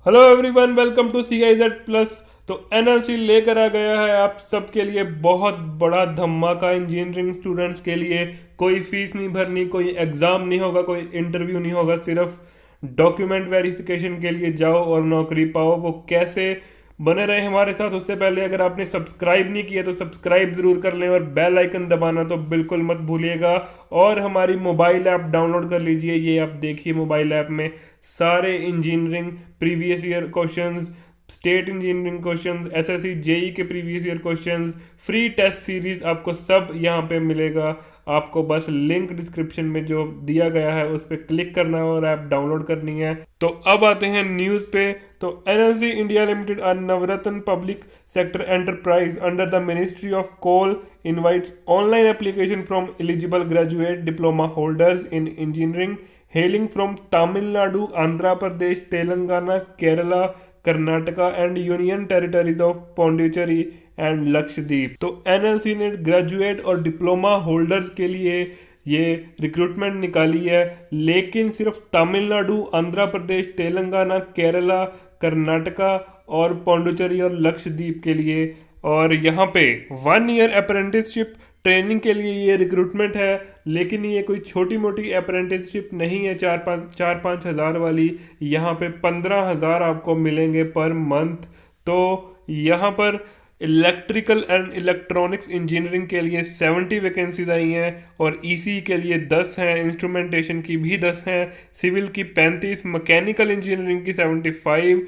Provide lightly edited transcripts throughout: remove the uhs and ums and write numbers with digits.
Hello everyone, welcome to CIZ plus. तो NLC लेकर आ गया है आप सबके लिए बहुत बड़ा धमाका। इंजीनियरिंग स्टूडेंट्स के लिए कोई फीस नहीं भरनी, कोई एग्ज़ाम नहीं होगा, कोई इंटरव्यू नहीं होगा, सिर्फ डॉक्यूमेंट वेरिफिकेशन के लिए जाओ और नौकरी पाओ। वो कैसे, बने रहे हमारे साथ। उससे पहले अगर आपने सब्सक्राइब नहीं किया तो सब्सक्राइब ज़रूर कर लें और बेल आइकन दबाना तो बिल्कुल मत भूलिएगा। और हमारी मोबाइल ऐप डाउनलोड कर लीजिए। ये आप देखिए, मोबाइल ऐप में सारे engineering previous year questions, state engineering questions, SSC JEE के previous year questions, free test series आपको सब यहाँ पे मिलेगा। आपको बस लिंक डिस्क्रिप्शन में जो दिया गया है उस पर क्लिक करना है और ऐप डाउनलोड करनी है। तो अब आते हैं न्यूज़ पे। तो NLC India limited, a Navratna public sector enterprise under the Ministry of Coal, invites online application from eligible graduate diploma holders in engineering hailing from Tamil Nadu, Andhra Pradesh, Telangana, Kerala, Karnataka and union territories of Pondicherry and Lakshadweep. तो NLC ने graduate और diploma holders के लिए ये recruitment निकाली है, लेकिन सिर्फ तमिलनाडु, आंध्र प्रदेश, तेलंगाना, केरला, कर्नाटका और पौंडुचेरी और लक्षद्वीप के लिए। और यहाँ पे 1 ईयर अप्रेंटिसशिप ट्रेनिंग के लिए ये रिक्रूटमेंट है, लेकिन ये कोई छोटी मोटी अप्रेंटिसशिप नहीं है 4-5 हज़ार वाली। यहाँ पे 15,000 आपको मिलेंगे पर मंथ। तो यहाँ पर इलेक्ट्रिकल एंड इलेक्ट्रॉनिक्स इंजीनियरिंग के लिए 70 वैकेंसीज आई हैं और EC के लिए 10 हैं, इंस्ट्रूमेंटेशन की भी 10 हैं, सिविल की 35, मैकेनिकल इंजीनियरिंग की 75,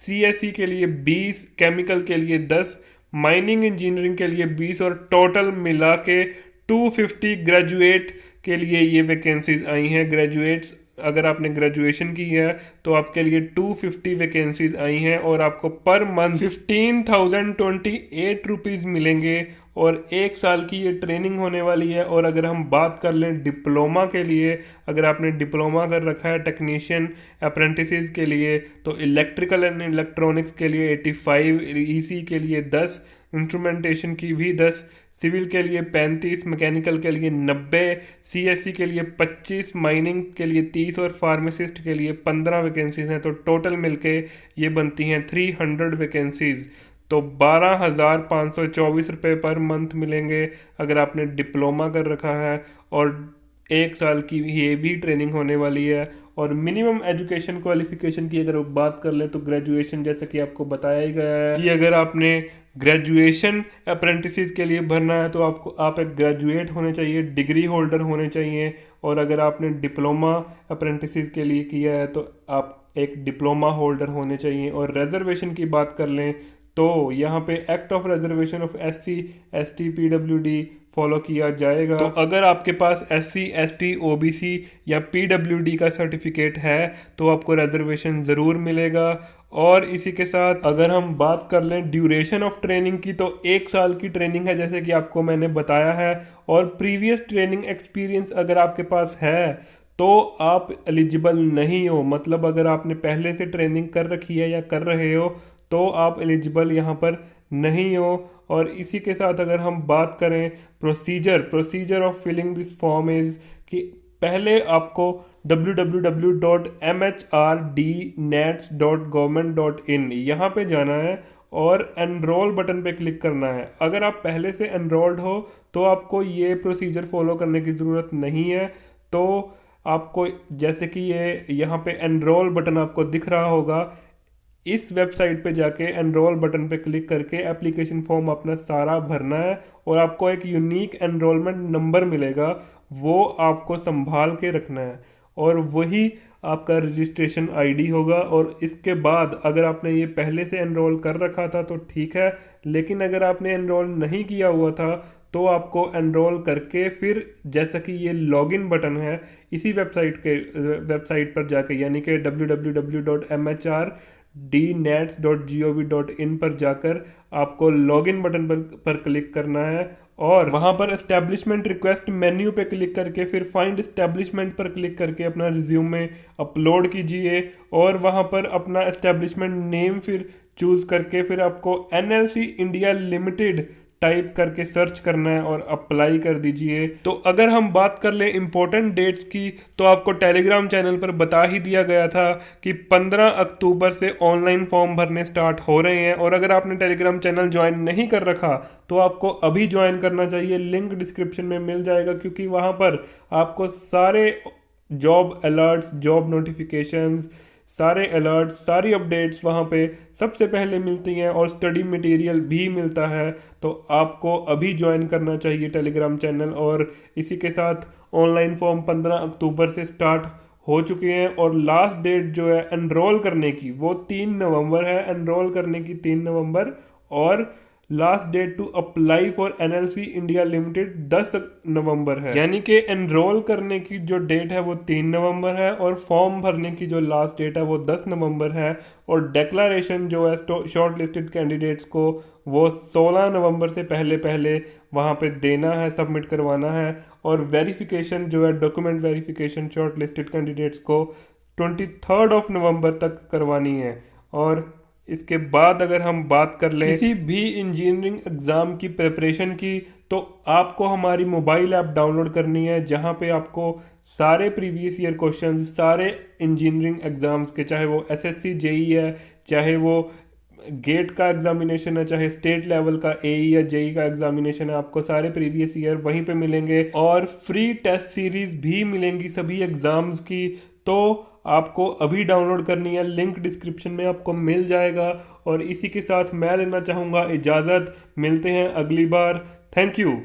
CSE के लिए 20, केमिकल के लिए 10, माइनिंग इंजीनियरिंग के लिए 20 और टोटल मिला के 250 ग्रेजुएट के लिए ये वैकेंसीज आई हैं। ग्रेजुएट्स, अगर आपने ग्रेजुएशन की है तो आपके लिए 250 वैकेंसीज आई हैं और आपको पर मंथ 15,028 रुपीज़ मिलेंगे और 1 साल की ये ट्रेनिंग होने वाली है। और अगर हम बात कर लें डिप्लोमा के लिए, अगर आपने डिप्लोमा कर रखा है टेक्नीशियन अप्रेंटिसेस के लिए, तो इलेक्ट्रिकल एंड इलेक्ट्रॉनिक्स के लिए 85, EC के लिए 10, इंस्ट्रूमेंटेशन की भी 10, सिविल के लिए 35, मैकेनिकल के लिए 90, CSE के लिए 25, माइनिंग के लिए 30 और फार्मासिस्ट के लिए 15 वैकेंसीज हैं। तो टोटल मिलके ये बनती हैं 300 वैकेंसीज। तो 12,524 रुपये पर मंथ मिलेंगे अगर आपने डिप्लोमा कर रखा है। और 1 साल की ये भी ट्रेनिंग होने वाली है। और मिनिमम एजुकेशन क्वालिफिकेशन की अगर बात कर लें तो ग्रेजुएशन, जैसा कि आपको बताया ही गया है कि अगर आपने ग्रेजुएशन अप्रेंटिसेस के लिए भरना है तो आप एक ग्रेजुएट होने चाहिए, डिग्री होल्डर होने चाहिए। और अगर आपने डिप्लोमा अप्रेंटिसेस के लिए किया है तो आप एक डिप्लोमा होल्डर होने चाहिए। और रिजर्वेशन की बात कर लें तो यहाँ पे act of reservation of SC ST PWD follow किया जाएगा। तो अगर आपके पास SC ST OBC या PWD का सर्टिफिकेट है तो आपको रिजर्वेशन ज़रूर मिलेगा। और इसी के साथ अगर हम बात कर लें ड्यूरेशन ऑफ ट्रेनिंग की, तो 1 साल की ट्रेनिंग है जैसे कि आपको मैंने बताया है। और प्रीवियस ट्रेनिंग एक्सपीरियंस अगर आपके पास है तो आप एलिजिबल नहीं हो, मतलब अगर आपने पहले से ट्रेनिंग कर रखी है या कर रहे हो तो आप एलिजिबल यहाँ पर नहीं हो। और इसी के साथ अगर हम बात करें procedure of filling this form is कि पहले आपको www.mhrdnets.government.in यहाँ पे जाना है और एनरोल बटन पे क्लिक करना है। अगर आप पहले से एनरोल्ड हो तो आपको ये प्रोसीजर फॉलो करने की ज़रूरत नहीं है। तो आपको, जैसे कि ये यहाँ पे एनरोल बटन आपको दिख रहा होगा, इस वेबसाइट पे जाके एनरोल बटन पे क्लिक करके एप्लीकेशन फॉर्म अपना सारा भरना है और आपको एक यूनिक एनरोलमेंट नंबर मिलेगा, वो आपको संभाल के रखना है और वही आपका रजिस्ट्रेशन ID होगा। और इसके बाद अगर आपने ये पहले से एनरोल कर रखा था तो ठीक है, लेकिन अगर आपने एनरोल नहीं किया हुआ था तो आपको एनरोल करके फिर, जैसा कि ये लॉगिन बटन है, इसी वेबसाइट पर जाके यानी कि www.mhrdnets.gov.in पर जाकर आपको लॉगिन बटन पर क्लिक करना है और वहाँ पर एस्टेब्लिशमेंट रिक्वेस्ट मेन्यू पे क्लिक करके फिर फाइंड एस्टेब्लिशमेंट पर क्लिक करके अपना रिज्यूमे अपलोड कीजिए और वहाँ पर अपना एस्टेब्लिशमेंट नेम फिर चूज़ करके फिर आपको NLC इंडिया लिमिटेड टाइप करके सर्च करना है और अप्लाई कर दीजिए। तो अगर हम बात कर ले इम्पोर्टेंट डेट्स की, तो आपको टेलीग्राम चैनल पर बता ही दिया गया था कि 15 अक्टूबर से ऑनलाइन फॉर्म भरने स्टार्ट हो रहे हैं। और अगर आपने टेलीग्राम चैनल ज्वाइन नहीं कर रखा तो आपको अभी ज्वाइन करना चाहिए, लिंक डिस्क्रिप्शन में मिल जाएगा, क्योंकि वहाँ पर आपको सारे जॉब अलर्ट्स, जॉब नोटिफिकेशंस, सारे अलर्ट्स, सारी अपडेट्स वहाँ पे सबसे पहले मिलती हैं और स्टडी मटेरियल भी मिलता है। तो आपको अभी ज्वाइन करना चाहिए टेलीग्राम चैनल। और इसी के साथ ऑनलाइन फॉर्म 15 अक्टूबर से स्टार्ट हो चुके हैं और लास्ट डेट जो है एनरोल करने की वो 3 नवंबर है। एनरोल करने की 3 नवंबर, और last date to apply for NLC India Limited 10 नवंबर है। यानी कि एनरोल करने की जो डेट है वो 3 नवंबर है और फॉर्म भरने की जो लास्ट डेट है वो 10 नवंबर है। और डिक्लेरेशन जो है शॉर्ट लिस्टेड कैंडिडेट्स को वो 16 नवंबर से पहले पहले वहाँ पे देना है, सबमिट करवाना है। और वेरिफिकेशन जो है, document verification short listed candidates को 23 नवंबर तक करवानी है। और इसके बाद अगर हम बात कर लें किसी भी इंजीनियरिंग एग्ज़ाम की प्रिपरेशन की, तो आपको हमारी मोबाइल ऐप डाउनलोड करनी है, जहां पे आपको सारे प्रीवियस ईयर क्वेश्चंस सारे इंजीनियरिंग एग्ज़ाम्स के, चाहे वो एसएससी जेई है, चाहे वो गेट का एग्जामिनेशन है, चाहे स्टेट लेवल का एई या जेई का एग्जामिनेशन है, आपको सारे प्रीवियस ईयर वहीं पे मिलेंगे। और फ्री टेस्ट सीरीज भी मिलेंगी सभी एग्जाम्स की। तो आपको अभी डाउनलोड करनी है, लिंक डिस्क्रिप्शन में आपको मिल जाएगा। और इसी के साथ मैं लेना चाहूँगा इजाज़त, मिलते हैं अगली बार। Thank you.